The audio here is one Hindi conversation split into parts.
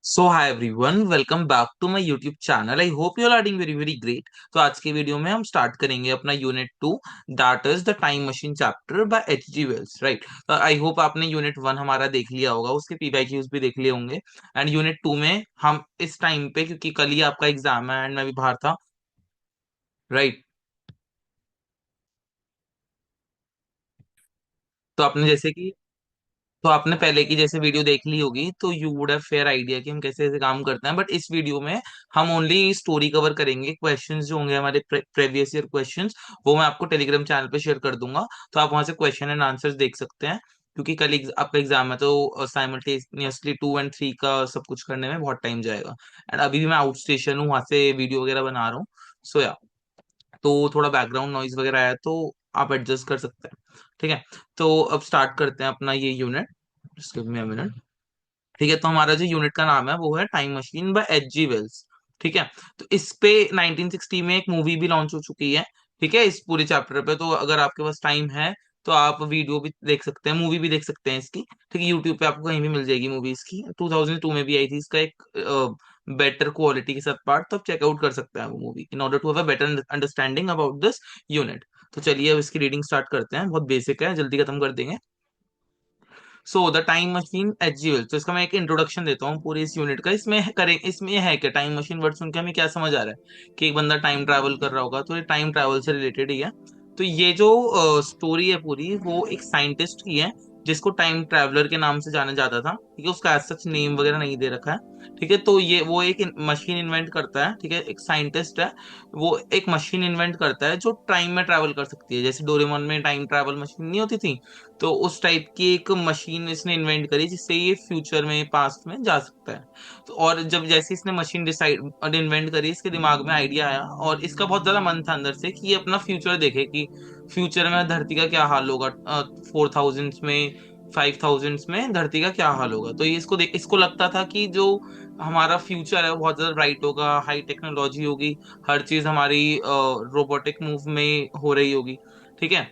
So hi everyone, welcome back to my YouTube channel. I hope you are doing very very great. तो आज के वीडियो में हम स्टार्ट करेंगे अपना unit 2, that is the time machine chapter by H G Wells, right. I hope आपने यूनिट 1 हमारा देख लिया होगा, उसके पीवाईक्यूज भी देख लिए होंगे। एंड यूनिट 2 में हम इस टाइम पे, क्योंकि कल ही आपका एग्जाम है एंड मैं भी बाहर था, राइट। तो आपने जैसे कि तो आपने पहले की जैसे वीडियो देख ली होगी, तो you would have fair idea कि हम कैसे कैसे काम करते हैं। बट इस वीडियो में हम ओनली स्टोरी कवर करेंगे। क्वेश्चंस जो होंगे हमारे प्रीवियस ईयर क्वेश्चंस, वो मैं आपको टेलीग्राम चैनल पे शेयर कर दूंगा। तो आप वहां से क्वेश्चन एंड आंसर्स देख सकते हैं, क्योंकि कल आपका एग्जाम है, तो साइमल्टेनियसली 2 और 3 का सब कुछ करने में बहुत टाइम जाएगा। एंड अभी भी मैं आउट स्टेशन हूँ, वहां से वीडियो वगैरह बना रहा हूँ। सो या, तो थोड़ा बैकग्राउंड नॉइज वगैरह आया तो आप एडजस्ट कर सकते हैं, ठीक है। तो अब स्टार्ट करते हैं अपना ये unit. Just give me a minute. ठीक है, तो हमारा जो यूनिट का नाम है वो है time machine bye H G Wales. ठीक है। तो इस पे 1960 में एक मूवी भी लॉन्च हो चुकी है, ठीक है, इस पूरे चैप्टर पे। तो अगर आपके पास टाइम है तो आप वीडियो भी देख सकते हैं, मूवी भी देख सकते हैं इसकी। ठीक है, यूट्यूब पे आपको कहीं भी मिल जाएगी मूवी इसकी। 2002 में भी आई थी इसका एक बेटर क्वालिटी के साथ पार्ट, तो आप चेकआउट कर सकते हैं वो movie in order to have a better understanding about this unit. तो चलिए अब इसकी रीडिंग स्टार्ट करते हैं। बहुत बेसिक है, जल्दी खत्म कर देंगे। सो द टाइम मशीन एचजीएल, तो इसका मैं एक इंट्रोडक्शन देता हूँ पूरी इस यूनिट का। इसमें ये है कि टाइम मशीन वर्ड सुन के हमें क्या समझ आ रहा है कि एक बंदा टाइम ट्रैवल कर रहा होगा, तो ये टाइम ट्रैवल से रिलेटेड ही है। तो ये जो स्टोरी है पूरी, वो एक साइंटिस्ट की है, जिसको टाइम ट्रैवलर के नाम से जाना जाता था। ठीक है, उसका एज सच नेम वगैरह नहीं दे रखा है। ठीक है, तो ये वो एक मशीन इन्वेंट करता है। ठीक है, एक साइंटिस्ट है, वो एक मशीन इन्वेंट करता है जो टाइम में ट्रैवल कर सकती है। जैसे डोरेमोन में टाइम ट्रैवल मशीन नहीं होती थी, तो उस टाइप की एक मशीन इसने इन्वेंट करी, जिससे ये फ्यूचर में पास्ट में जा सकता है। तो और जब जैसे इसने मशीन डिसाइड इन्वेंट करी, इसके दिमाग में आइडिया आया, और इसका बहुत ज्यादा मन था अंदर से कि ये अपना फ्यूचर देखे कि फ्यूचर में धरती का क्या हाल होगा, 4000 में, 5000 में धरती का क्या हाल होगा। तो ये इसको लगता था कि जो हमारा फ्यूचर है वो बहुत ज्यादा ब्राइट होगा, हाई टेक्नोलॉजी होगी, हर चीज हमारी रोबोटिक मूव में हो रही होगी। ठीक है,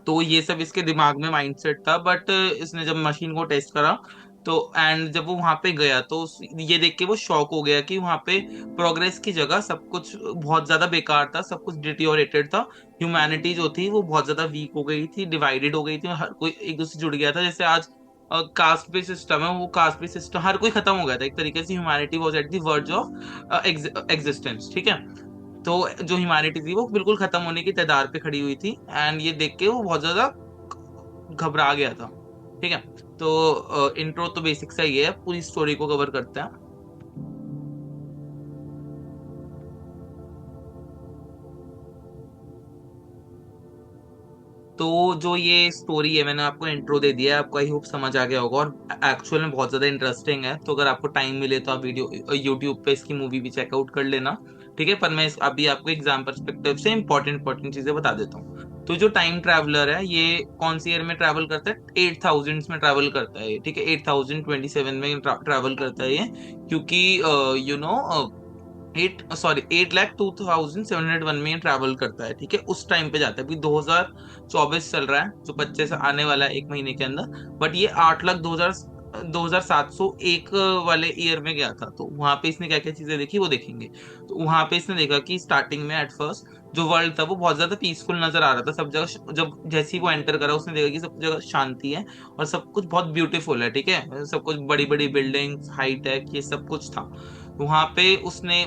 तो ये सब इसके दिमाग में माइंडसेट था। बट इसने जब मशीन को टेस्ट करा, तो एंड जब वो वहां पे गया, तो ये देख के वो शॉक हो गया कि वहां पे प्रोग्रेस की जगह सब कुछ बहुत ज्यादा बेकार था, सब कुछ डिटियोरेटेड था। ह्यूमैनिटी जो थी वो बहुत ज्यादा वीक हो गई थी, डिवाइडेड हो गई थी, हर कोई एक दूसरे से जुड़ गया था। जैसे आज कास्ट बेस्ड सिस्टम है, वो कास्ट बेस्ड सिस्टम हर कोई खत्म हो गया था एक तरीके से। Humanity was at the verge of existence, ठीक है। तो जो ह्यूमैनिटी थी वो बिल्कुल खत्म होने की कगार पे खड़ी हुई थी, एंड ये देख के वो बहुत ज्यादा घबरा गया था। ठीक है, तो इंट्रो तो बेसिक सा ही है, पूरी स्टोरी को कवर करते हैं। तो जो ये स्टोरी है, मैंने आपको इंट्रो दे दिया है, आपको आई होप समझ आ गया होगा, और एक्चुअल में बहुत ज्यादा इंटरेस्टिंग है। तो अगर आपको टाइम मिले तो आप वीडियो यूट्यूब पे इसकी मूवी भी चेकआउट कर लेना। ठीक है, पर मैं अभी आपको एग्जाम परस्पेक्टिव से इंपॉर्टेंट इंपॉर्टेंट चीजें बता देता हूँ। तो जो टाइम ट्रैवलर है, ये कौन सी ईयर में ट्रैवल करता है? 8000 में ट्रैवल करता है, ठीक है, 8027 में ट्रैवल करता है ये। क्योंकि यू नो 8,02,701 में ट्रैवल करता है। ठीक है, उस टाइम पे जाता है। अभी 2024 चल रहा है, जो 25 से आने वाला है एक महीने के अंदर। बट ये 8,02,701 वाले ईयर में गया था। तो वहां पे इसने क्या क्या चीजें देखी वो देखेंगे। तो वहां पे इसने देखा कि स्टार्टिंग में एट फर्स्ट जो वर्ल्ड था वो बहुत ज्यादा पीसफुल नजर आ रहा था सब जगह। जब जैसे ही वो एंटर करा, उसने देखा कि सब जगह शांति है और सब कुछ बहुत ब्यूटीफुल है। ठीक है, सब कुछ बड़ी बड़ी बिल्डिंग्स, हाई टेक, ये सब कुछ था। वहां पे उसने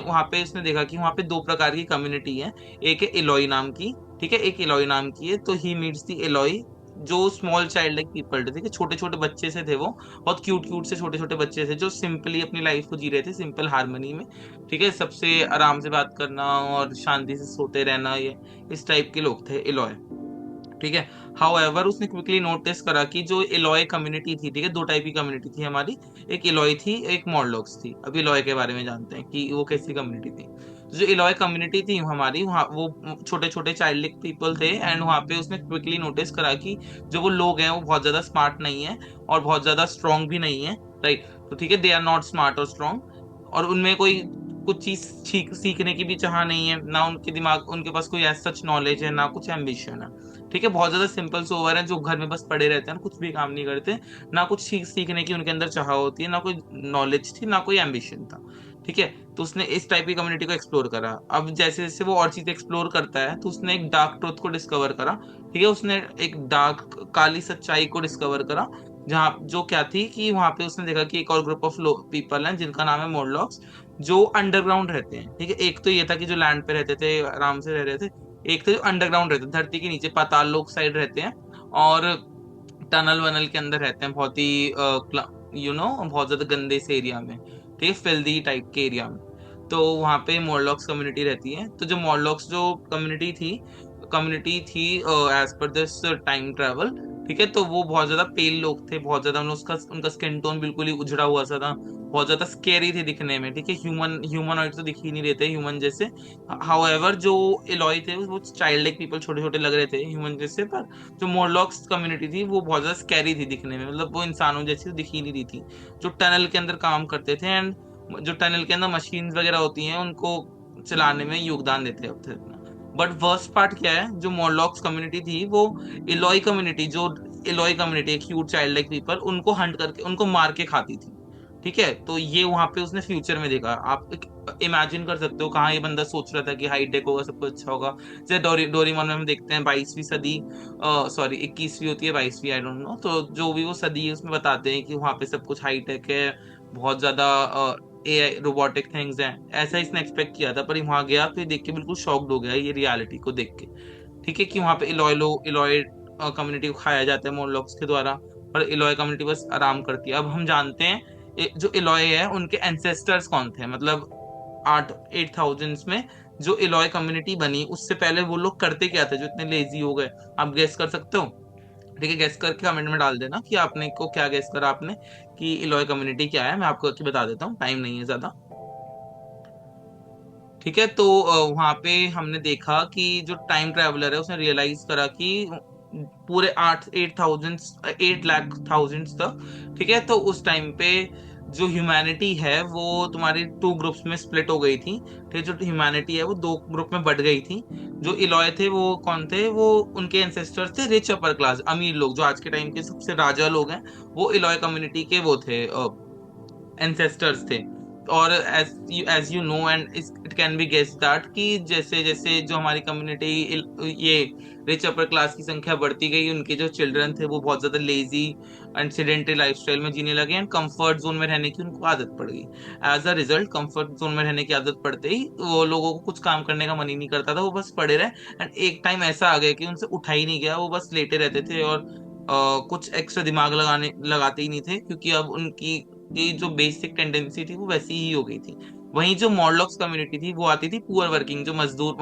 देखा कि वहां पे दो प्रकार की कम्युनिटी है। एक है इलोई नाम की, ठीक है, एक इलोई नाम की है। तो ही मीट्स दी इलोई, जो स्मॉल चाइल्ड लाइक पीपल थे। ठीक है, छोटे छोटे बच्चे से थे वो, बहुत क्यूट क्यूट से छोटे छोटे बच्चे थे, जो सिंपली अपनी लाइफ को जी रहे थे, सिंपल हार्मनी में। ठीक है, सबसे आराम से बात करना और शांति से सोते रहना, ये इस टाइप के लोग थे इलोय। ठीक है, हाउएवर उसने क्विकली नोटिस करा कि जो इलॉय कम्युनिटी थी, ठीक है, दो टाइप की कम्युनिटी थी हमारी। एक इलॉय थी, एक मॉडलॉक्स थी। अब इलॉय के बारे में जानते हैं कि वो कैसी कम्युनिटी थी। तो जो इलॉय कम्युनिटी थी हमारी, वहाँ वो छोटे छोटे चाइल्ड पीपल थे। एंड वहाँ पे उसने क्विकली नोटिस करा कि जो वो लोग हैं वो बहुत ज्यादा स्मार्ट नहीं है, और बहुत ज्यादा स्ट्रांग भी नहीं है, राइट। तो ठीक है, दे आर नॉट स्मार्ट और स्ट्रांग, और उनमें कोई कुछ चीज सीखने की भी चाह नहीं है, ना उनके दिमाग, उनके पास कोई सच नॉलेज है, ना कुछ एम्बिशन है। ठीक है, बहुत ज्यादा सिंपल सोवर है, जो घर में बस पड़े रहते हैं, कुछ भी काम नहीं करते, ना कुछ सीखने की उनके अंदर चाह होती है, ना कोई नॉलेज थी, ना कोई एम्बिशन था। ठीक है, तो उसने इस टाइप की कम्युनिटी को एक्सप्लोर करा। अब जैसे जैसे वो और चीज एक्सप्लोर करता है, तो उसने एक डार्क ट्रूथ को डिस्कवर करा। ठीक है, उसने एक डार्क काली सच्चाई को डिस्कवर करा, जहाँ जो क्या थी कि वहां पे उसने देखा कि एक और ग्रुप ऑफ पीपल हैं जिनका नाम है मोरलॉक्स, जो अंडरग्राउंड रहते हैं। ठीक है, एक तो ये था कि जो लैंड पे रहते थे आराम से रह रहे थे, एक तो जो अंडरग्राउंड रहते हैं, धरती के नीचे पाताल लोक साइड रहते हैं, और टनल वनल के अंदर रहते हैं, बहुत ही बहुत ज्यादा गंदे से एरिया में। ठीक है, फिल्दी टाइप के एरिया में। तो वहां पे मॉर्लॉक्स कम्युनिटी रहती है। तो जो मॉर्लॉक्स जो कम्युनिटी थी as per this time travel. ठीक है, तो वो बहुत ज्यादा पेल लोग थे, बहुत ज्यादा उसका उनका स्किन टोन बिल्कुल ही उजड़ा हुआ सा था, बहुत ज्यादा स्केरी थे दिखने में। ठीक है, ह्यूमनॉइड तो दिख ही नहीं रहे थे ह्यूमन जैसे। हाउएवर जो एलॉय थे वो चाइल्ड लाइक पीपल, छोटे छोटे लग रहे थे ह्यूमन जैसे, पर जो मोरलॉक्स कम्युनिटी थी वो बहुत ज्यादा स्कैरी थी दिखने में, मतलब वो इंसानों जैसी तो दिख ही नहीं रही थी। जो टनल के अंदर काम करते थे, एंड जो टनल के अंदर मशीन वगैरह होती हैं उनको चलाने में योगदान देते थे अपना। बट वर्स्ट पार्ट क्या है, जो मोरलॉक्स कम्युनिटी थी वो इलॉय कम्युनिटी, एक क्यूट चाइल्ड लाइक पीपल, उनको हंट करके उनको मार के खाती थी। ठीक है, तो ये वहां पे उसने फ्यूचर में देखा। आप इमेजिन कर सकते हो कहाँ ये बंदा सोच रहा था कि हाईटेक होगा, सब कुछ अच्छा होगा। जैसे डोरीमोन में हम देखते हैं 22वीं सदी, सॉरी 21वीं होती है, 22वीं आई डोंट नो, तो जो भी वो सदी है उसमें बताते हैं कि वहां पे सब कुछ हाईटेक है, बहुत ज्यादा एआई रोबोटिक थिंग्स हैं। ऐसा इसने एक्सपेक्ट किया था, पर वहां गया तो ये देख के बिल्कुल शॉक्ड हो गया ये रियलिटी को देख के। ठीक है, कि वहां पे इलॉय कम्युनिटी को खाया जाता है मोरलॉक्स के द्वारा, और इलॉय कम्युनिटी बस आराम करती है। अब हम जानते हैं जो इलॉय है उनके एंसेस्टर्स कौन थे, मतलब 8,000 में जो इलॉय कम्युनिटी बनी, उससे पहले वो लोग करते क्या थे जो इतने लेजी हो गए। आप गेस कर सकते हो? ठीक है, गेस करके कमेंट में डाल देना कि आपने को क्या गेस करा आपने, कि इलॉय कम्युनिटी क्या है। मैं आपको करके बता देता हूँ, टाइम नहीं है ज्यादा। ठीक है, तो वहां पे हमने देखा कि जो टाइम ट्रैवलर है उसने रियलाइज करा कि पूरे 8 लाख थाउजेंड तक, ठीक है, तो उस टाइम पे जो ह्यूमैनिटी है वो तुम्हारी 2 ग्रुप्स में स्प्लिट हो गई थी। ठीक है, जो ह्यूमैनिटी है वो 2 ग्रुप में बढ़ गई थी। जो इलॉय थे वो कौन थे, वो उनके एंसेस्टर्स थे रिच अपर क्लास, अमीर लोग, जो आज के टाइम के सबसे राजा लोग हैं, वो इलॉय कम्युनिटी के वो थे, एंसेस्टर्स थे। और as you know and it can be guess that कि जैसे जैसे जो हमारी कम्युनिटी ये रिच अपर क्लास की संख्या बढ़ती गई, उनके जो चिल्ड्रन थे वो बहुत ज्यादा लेजी एंड सेडेंटरी लाइफस्टाइल में जीने लगे, एंड कंफर्ट जोन में रहने की उनको आदत पड़ गई। As a result comfort zone में रहने की आदत पड़ते ही वो लोगों को कुछ काम करने का मन ही नहीं करता था, वो बस पड़े रहे। एंड एक टाइम ऐसा आ गया कि उनसे उठा ही नहीं गया, वो बस लेटे रहते थे, और कुछ एक्स्ट्रा दिमाग लगाते ही नहीं थे, क्योंकि अब उनकी की जो बेसिक टेंडेंसी थी वो वैसी ही हो गई थी। वहीं जो मॉडलॉक्स कम्युनिटी थी वो आती थी पुअर वर्किंग, जो मजदूर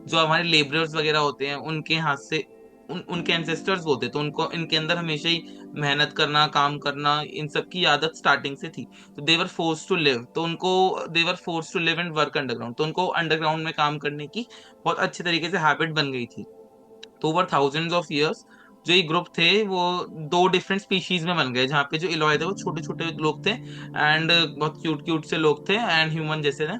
जो हमारे लेबरर्स वगैरह होते हैं उनके हाथ से, उनके एंसेस्टर्स होते, तो उनको इनके अंदर हमेशा ही मेहनत करना, काम करना, इन सब की आदत स्टार्टिंग से थी। तो देवर फोर्स टू लिव, तो उनको they were force to live and work underground, तो उनको अंडरग्राउंड में काम करने की बहुत अच्छे तरीके से हैबिट बन गई थी। तो ओवर थाउजेंड्स ऑफ इयर्स जो ये ग्रुप थे वो 2 डिफरेंट स्पीशीज में बन गए, जहाँ पे जो इलॉय थे वो छोटे छोटे लोग थे, एंड बहुत क्यूट क्यूट से लोग थे एंड ह्यूमन जैसे थे।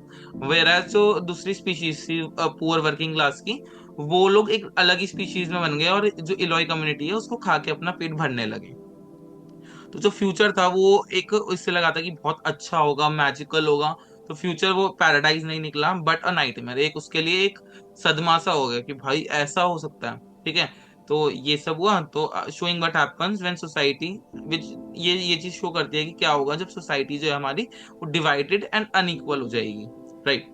वेराज जो दूसरी स्पीशीज थी पुअर वर्किंग क्लास की, वो लोग एक अलग ही स्पीशीज में बन गए, और जो इलॉय कम्युनिटी है उसको खा के अपना पेट भरने लगे। तो जो फ्यूचर था वो एक इससे लगा था कि बहुत अच्छा होगा, मैजिकल होगा। तो फ्यूचर वो पैराडाइज नहीं निकला, बट अ नाइटमेयर, एक उसके लिए एक सदमा सा हो गया कि भाई ऐसा हो सकता है। ठीक है, तो ये सब हुआ, तो showing what happens when society, which ये चीज शो करती है कि क्या होगा जब सोसाइटी जो है हमारी वो डिवाइडेड एंड अनइक्वल हो जाएगी। राइट,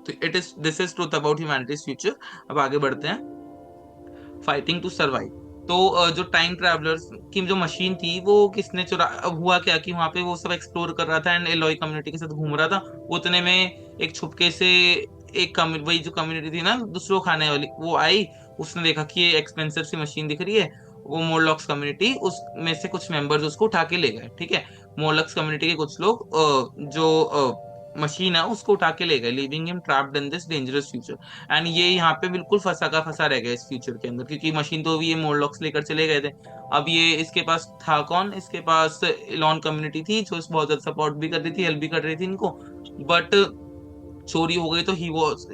तो it is this is truth about humanity's future. अब आगे बढ़ते हैं। Fighting to survive. तो जो टाइम ट्रैवलर्स की जो मशीन थी वो किसने चुरा, अब हुआ क्या कि वहां पे वो सब एक्सप्लोर कर रहा था एंड एलॉय कम्युनिटी के साथ घूम रहा था, उतने में एक छुपके से वही जो कम्युनिटी थी ना दूसरों को खाने वाली, वो आई। उसने देखा कि ये एक्सपेंसिव सी मशीन दिख रही है। वो मोरलॉक्स कम्युनिटी उसमें से कुछ मेंबर्स उसको उठा के ले गए। ठीक है, मोरलॉक्स कम्युनिटी के कुछ लोग जो मशीन है उसको उठा के ले गए, living him trapped in this dangerous future. And ये यहाँ पे बिल्कुल फंसा का फंसा रह गया इस फ्यूचर के अंदर, क्योंकि मशीन तो भी ये मोरलॉक्स लेकर चले गए थे। अब ये इसके पास था कौन, इसके पास इलॉन कम्युनिटी थी जो इस बहुत ज्यादा सपोर्ट भी कर रही थी, हेल्प भी कर रही थी इनको। बट चोरी हो गई तो ही वॉज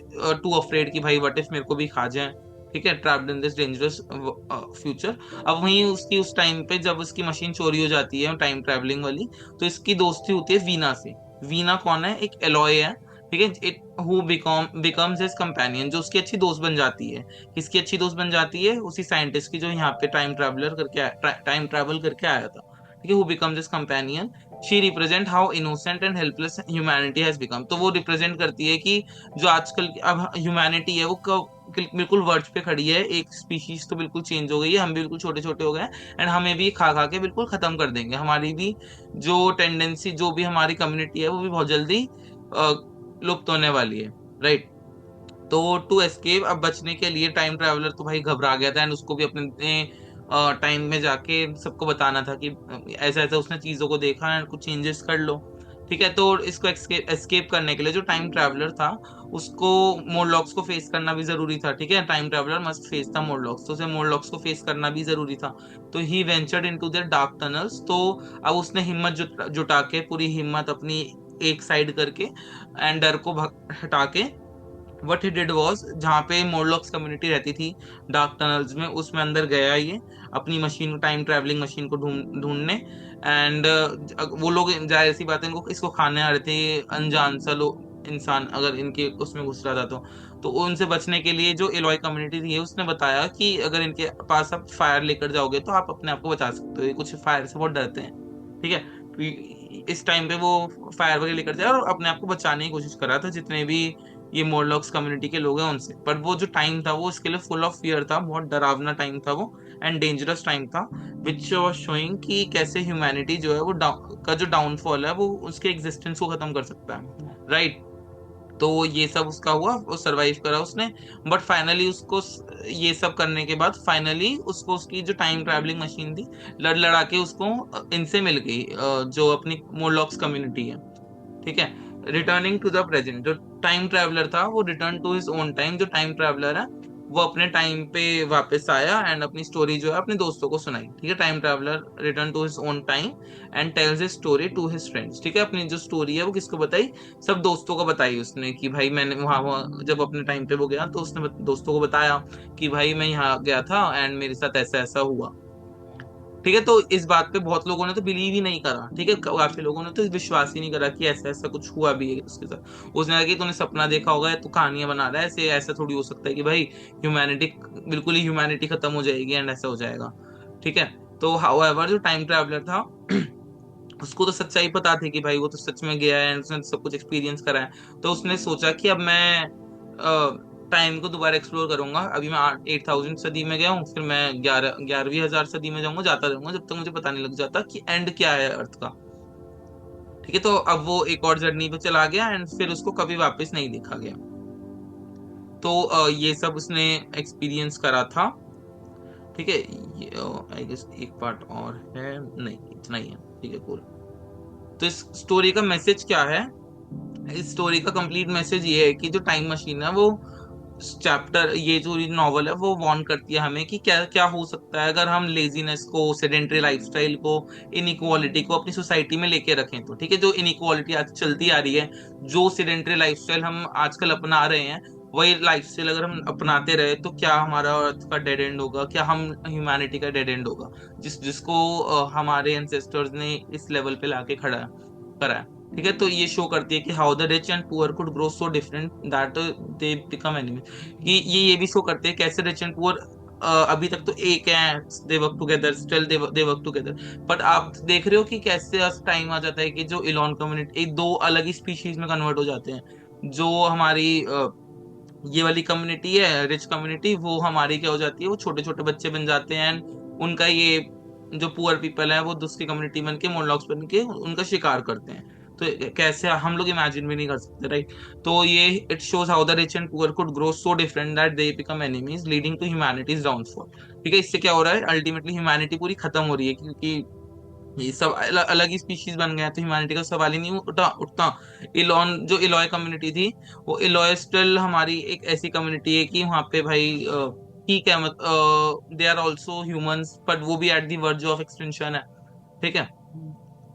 टू अफ्रेड कि भाई व्हाट इफ मेरे को भी खा जाए। ठीक है, trapped in this dangerous future. अब वहीं उसकी उस टाइम पे जब उसकी मशीन चोरी हो जाती है टाइम ट्रैवलिंग वाली, तो इसकी दोस्ती होती है वीना से। वीना कौन है? एक एलॉय है, ठीक है, it who becomes his companion, जो उसकी अच्छी दोस्त बन जाती है। किसकी अच्छी दोस्त बन जाती है? उसी साइंटिस्ट की जो यहाँ पे टाइम ट्रैवल करके आया था, ठीक है, who becomes his companion. She represent how innocent and helpless humanity has become. तो वो रिप्रेजेंट करती है कि जो आजकल की अब ह्यूमैनिटी है वो बिल्कुल वर्ज पे खड़ी है। एक स्पीशीज तो बिल्कुल चेंज हो गई है, हम भी बिल्कुल छोटे छोटे हो गए हैं, एंड हमें भी खा खा के बिल्कुल खत्म कर देंगे। हमारी भी जो टेंडेंसी, जो भी हमारी कम्युनिटी है, वो भी बहुत जल्दी लुप्त होने वाली है, राइट। तो टू एस्केप, अब बचने के लिए टाइम ट्रैवलर तो भाई घबरा गया था, एंड उसको भी अपने टाइम में जाके सबको बताना था कि ऐसा ऐसा उसने चीजों को देखा एंड कुछ चेंजेस कर लो, ठीक है। तो इसको एस्केप करने के लिए जो टाइम ट्रैवलर था, उसको मोरलॉक्स को फेस करना भी जरूरी था, ठीक है। टाइम ट्रैवलर मस्ट फेस था मोरलॉक्स, तो उसे मोरलॉक्स को फेस करना भी जरूरी था। तो he ventured into their dark tunnels. तो अब उसने हिम्मत जुटा के, पूरी हिम्मत अपनी एक साइड करके एंड डर को हटा के, वट ही डिड वॉज, जहाँ पे मोरलॉक्स कम्युनिटी रहती थी डार्क टनल्स में, उसमें अंदर गया ये अपनी मशीन, टाइम ट्रैवलिंग मशीन को ढूंढने। एंड वो लोग, जाहिर सी बात है, इनको इसको खाने आ रहे थे, ये अनजान सा लोग इंसान अगर इनके उसमें घुस रहा था तो उनसे बचने के लिए जो एलॉय कम्युनिटी थी उसने बताया कि अगर इनके पास आप फायर लेकर जाओगे तो आप अपने आप को बचा सकते हो, ये कुछ फायर से बहुत डरते हैं, ठीक है। इस टाइम पे वो फायर वगैरह लेकर जाए और अपने आप को बचाने की कोशिश कर रहा था, जितने भी ये मोरलॉक्स कम्युनिटी के लोग हैं उनसे। पर वो जो टाइम था वो इसके लिए फुल ऑफ फियर था, बहुत डरावना टाइम था वो, एंड डेंजरस टाइम था, विच वॉज शोइंग कि कैसे ह्यूमैनिटी जो है वो का जो डाउनफॉल है वो उसके एग्जिस्टेंस को खत्म कर सकता है, राइट। तो ये सब उसका हुआ, वो सरवाइव करा उसने। बट फाइनली उसको ये सब करने के बाद फाइनली उसको उसकी जो टाइम ट्रैवलिंग मशीन थी, लड़ लड़ा के उसको इनसे मिल गई, जो अपनी मोरलॉक्स कम्युनिटी है, ठीक है। रिटर्निंग टू द प्रेजेंट, जो टाइम ट्रैवलर था वो return to his own time, जो टाइम ट्रैवलर है वो अपने टाइम पे वापस आया एंड अपनी स्टोरी जो है अपने दोस्तों को सुनाई, ठीक है। Time traveller return to his own time and tells his story to his friends, ठीक है। अपनी जो स्टोरी है वो किसको बताई? सब दोस्तों को बताई उसने, कि भाई मैंने वहां जब अपने टाइम पे वो गया तो उसने दोस्तों को बताया कि भाई मैं यहाँ गया था एंड मेरे साथ ऐसा ऐसा हुआ, ठीक है। तो इस बात पे बहुत लोगों ने तो बिलीव ही नहीं करा, ठीक है, काफी लोगों ने तो विश्वास ही नहीं करा कि ऐसा ऐसा कुछ हुआ भी है उसके साथ। उसने कहा कि तूने सपना देखा होगा, तू कहानियां बना रहा है, ऐसे ऐसा थोड़ी हो सकता है कि भाई ह्यूमैनिटी, बिल्कुल ही ह्यूमैनिटी खत्म हो जाएगी एंड ऐसा हो जाएगा, ठीक है। तो हाउएवर जो टाइम ट्रैवलर था उसको तो सच्चाई पता थी कि भाई वो तो सच में गया है एंड उसने सब कुछ एक्सपीरियंस करा है। तो उसने सोचा कि अब मैं टाइम को दोबारा एक्सप्लोर करूंगा। अभी मैं 8000 सदी में गया हूँ, फिर मैं 11वीं हजार सदी में जाऊंगा, जाता रहूंगा जब तक मुझे पता नहीं लग जाता कि एंड क्या है अर्थ का, ठीक है। तो अब वो एक और जर्नी पे चला गया एंड फिर उसको कभी वापस नहीं देखा गया। तो ये सब उसने एक्सपीरियंस करा था, ठीक है। आई गेस एक पार्ट और है, नहीं इतना ही है, ठीक है, cool। तो इस स्टोरी का मैसेज क्या है? इस स्टोरी का कंप्लीट मैसेज ये है कि जो टाइम मशीन है वो चैप्टर, ये जो नॉवल है वो वार्न करती है हमें कि क्या क्या हो सकता है अगर हम लेजीनेस को, सेडेंट्री लाइफस्टाइल को, इनइक्वालिटी को अपनी सोसाइटी में लेके रखें तो, ठीक है। जो इनइक्वालिटी आज चलती आ रही है, जो सेडेंट्री लाइफस्टाइल हम आजकल अपना रहे हैं, वही लाइफस्टाइल अगर हम अपनाते रहे तो क्या हमारा अर्थ का डेड एंड होगा, क्या हम ह्यूमैनिटी का डेड एंड होगा, जिसको हमारे एंसेस्टर्स ने इस लेवल पे लाके खड़ा करा है, ठीक है। तो ये शो करती है कि how the rich and poor could grow so different that they become enemy. कि ये भी शो करते हैं कैसे रिच एंड पुअर अभी तक तो एक है, they work together, still they work together. But आप देख रहे हो कि कैसे टाइम आ जाता है कि जो इलॉन कम्युनिटी एक दो अलग ही स्पीशीज में कन्वर्ट हो जाते हैं। जो हमारी ये वाली कम्युनिटी है, रिच कम्युनिटी, वो हमारी क्या हो जाती है, वो छोटे छोटे बच्चे बन जाते हैं and उनका ये जो पुअर पीपल है वो दूसरी कम्युनिटी बन के, मोनलॉक्स बन के उनका शिकार करते हैं। तो कैसे हम लोग इमेजिन भी नहीं कर सकते, राइट। तो ये it shows how the rich and poor could grow so different that they become enemies leading to humanity's downfall, ठीक है। इससे क्या हो रहा है, अल्टीमेटली ह्यूमैनिटी पूरी खत्म हो रही है, क्योंकि ये सब अलग ही स्पीशीज बन गए हैं, तो ह्यूमैनिटी का सवाल ही नहीं उठता। इलॉन जो इलॉय कम्युनिटी थी, वो इलॉय स्टिल हमारी एक ऐसी कम्युनिटी है कि वहाँ पे भाई ठीक है, मत they are also humans, but वो भी at the verge of extension है, ठीक है।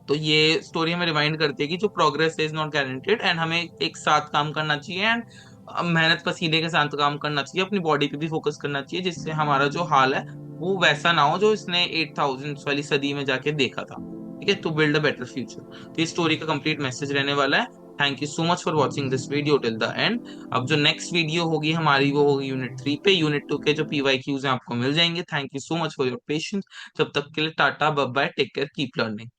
तो ये स्टोरी हमें रिमाइंड करती है कि जो progress is not guaranteed and हमें एक साथ काम करना चाहिए, एंड अब मेहनत पसीने के साथ काम करना चाहिए, अपनी बॉडी पे भी फोकस करना चाहिए, जिससे हमारा जो हाल है वो वैसा ना हो जो इसने 8000 वाली सदी में जाके देखा था। ठीक है, to build a better future. तो इस स्टोरी का कंप्लीट मैसेज रहने वाला है। Thank you so much for watching this video till the end. अब जो नेक्स्ट वीडियो होगी हमारी वो होगी यूनिट 3 पे। यूनिट 2 के जो PYQs हैं आपको मिल जाएंगे। Thank you so much for your patience. जब तक के लिए tata bye bye, take care, keep learning.